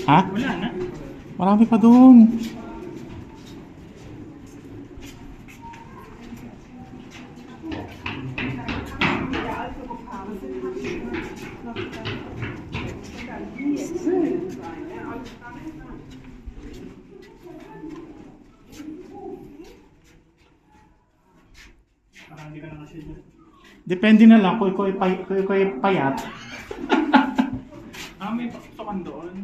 Ha? Wala na. Marami pa doon. Parang hindi ka na kasi dyan. Depende na lang kung ikaw ay payat. May pasukan doon.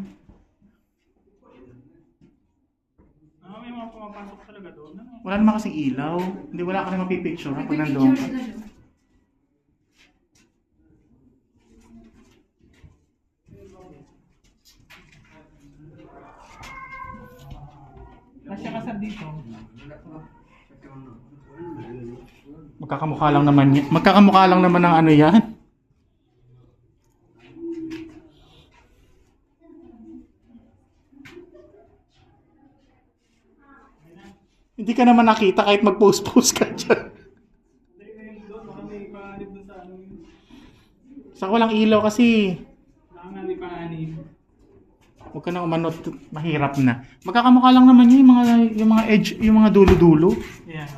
May mga pumapasok talaga doon. Ano? Wala naman kasing ilaw. Hindi, wala ka na mapipicture pag nandoon ka. Kasya kasar dito. Magkakamukha lang naman yan. Magkakamukha lang naman ng ano yan. Hindi ka naman nakita kahit mag-post-post ka dyan. Sa walang ilaw kasi. Nakangani pa ani. Huwag ka na umanot. Mahirap na. Magkakamukha lang naman yun. Yung mga edge, yung mga dulo-dulo. Yeah.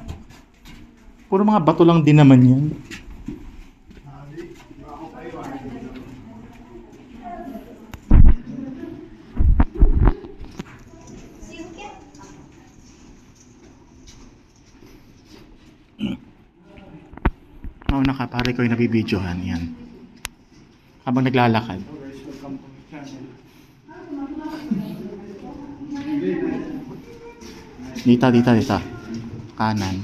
Puro mga bato lang din naman yan. Mauna ka, pare ko yung nabibidyohan. Yan. Habang naglalakad. Dita. Kanan.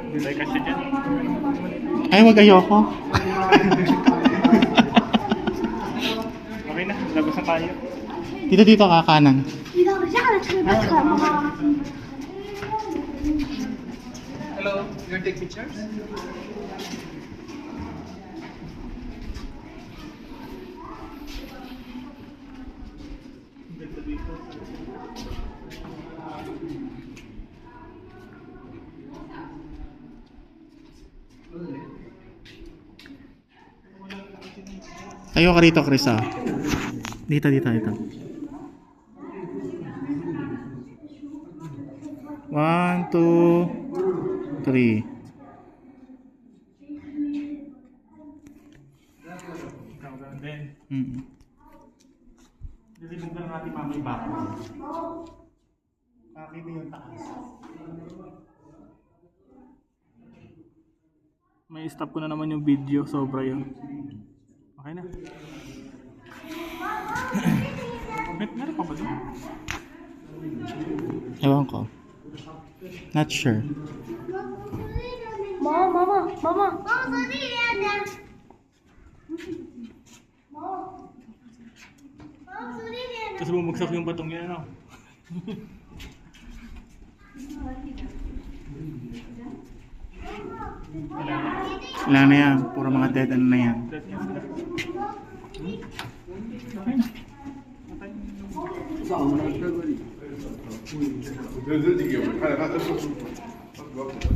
Hindi tayo kasya dyan. Ay, wag ayoko. Okay na, labas na tayo. Dito ka, kanan. Hello, you take pictures? Tayo ka rito, Chris, ah. Dito. 1, 2, 3. Ikaw ganun din. Nilibig na natin mamay bako. Kakita yung taas. May stop ko na naman yung video, sobra yun. Okay na. Meron pa ba doon? Ewan ko. Not sure. Mama. Tapos bumagsak yung batong yan, ano? Wala na yan. Puro mga dead ano na yan. Okay na.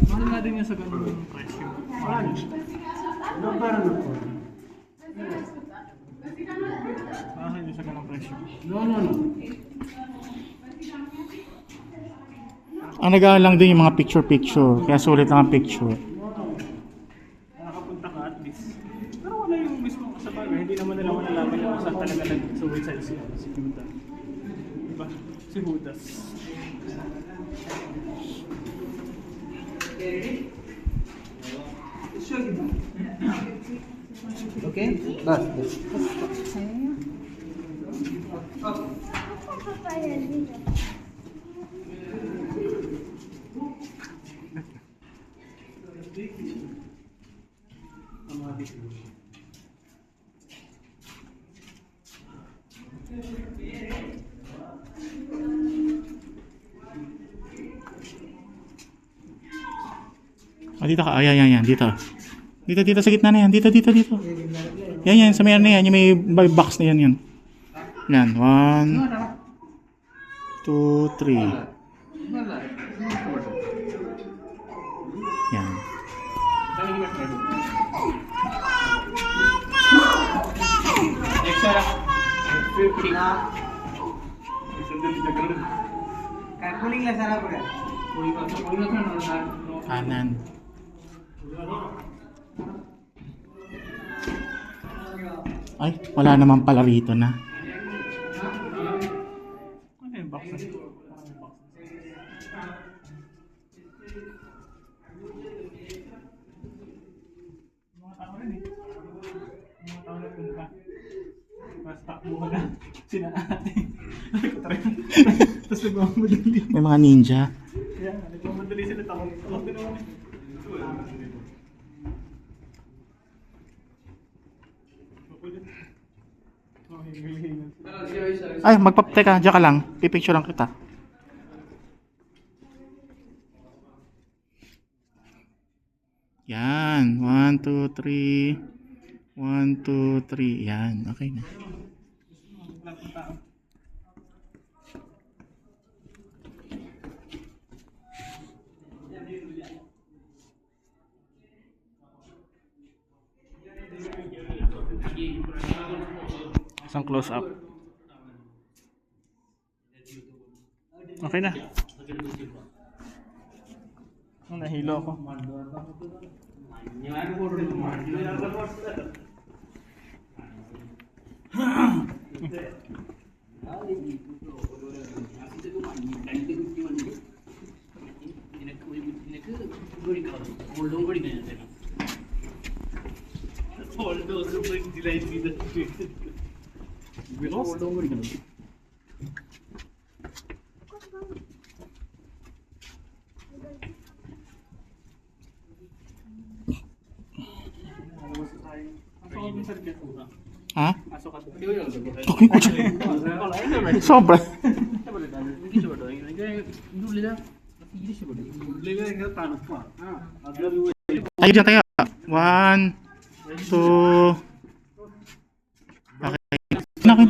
Mahal nga din yan sa ganun presyo. Mahal. Mahal din sa ganun presyo. Ang nag lang din yung mga picture. Kaya sulit lang ang picture. Nakapunta ka at least. Pero wala yung mismo sa bagay. Hindi naman nila malalaman yung saan talaga nag-suicide si Judas. Diba? Si Judas. Okay? Bas. Dito ka. Ayan. Dito. Dito sa gitna na yan. Dito. Yan. Sa may ano yan. Yung may box na yan. Yan. 1, 2, 3. Yan. Extra lang. Kuning lah sana pura. Kanan. Ay, wala naman pala rito na. Ano yung box na? Mga tao rin eh. Mga tao na punta. Mas takbo ka na. Sina ate. Tapos nagmamadali. May mga ninja. Yeah, nagmamadali sila takot. Takot din naman eh. Makulit. Oh, hingal-hingal sila. Ay, teka, diyan ka lang. Pipicture lang kita. Yan. 1, 2, 3. 1, 2, 3. Yan. Okay na. Isang close up. Okay na. Nahilo ako. Ha? Pasok ka doon. Okay po siya. Sobra. Tayo dyan tayo. 1, 2. Okay. Nakin.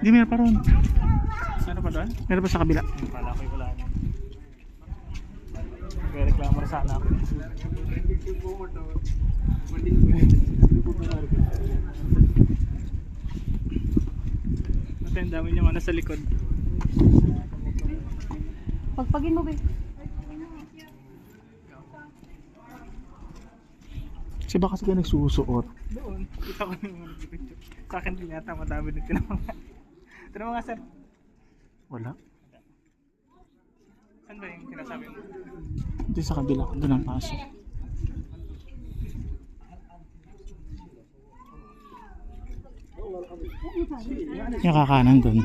Hindi, meron pa ron. Ano pa doon? Meron pa sa kabila. Pala ko wala niya. May reklamo na sana ako. Ate, ang dami niyong ano sa likod. Pagpagin mo, be. Kasi baka kasi nagsusuot. Doon, kita ko yung mga picture. Sa akin din yata madami din tinamang. Tinamang nga sir. Wala. Saan ba yung sinasabi mo? Hindi sa kabila. Doon ang pasok. Yung kakanan doon.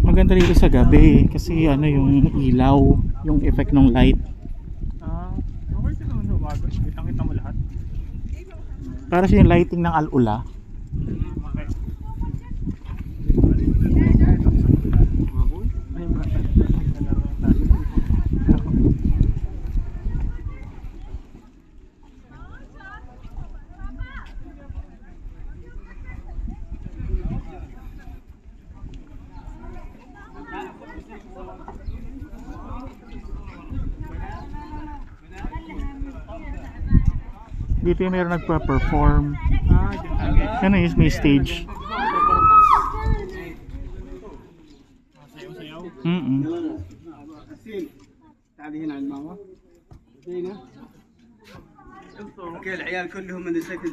Maganda rito sa gabi kasi ano yung ilaw, yung effect ng light. Okay ka naman umaga. Kitang-kita mo lahat. Para siya yung lighting ng alula. Okay. Dito yung meron nagpa-perform. Dyan. Ano is may stage. Sayaw-sayaw. تعالي هنا عند ماما. هنا. اوكي العيال كلهم من السكن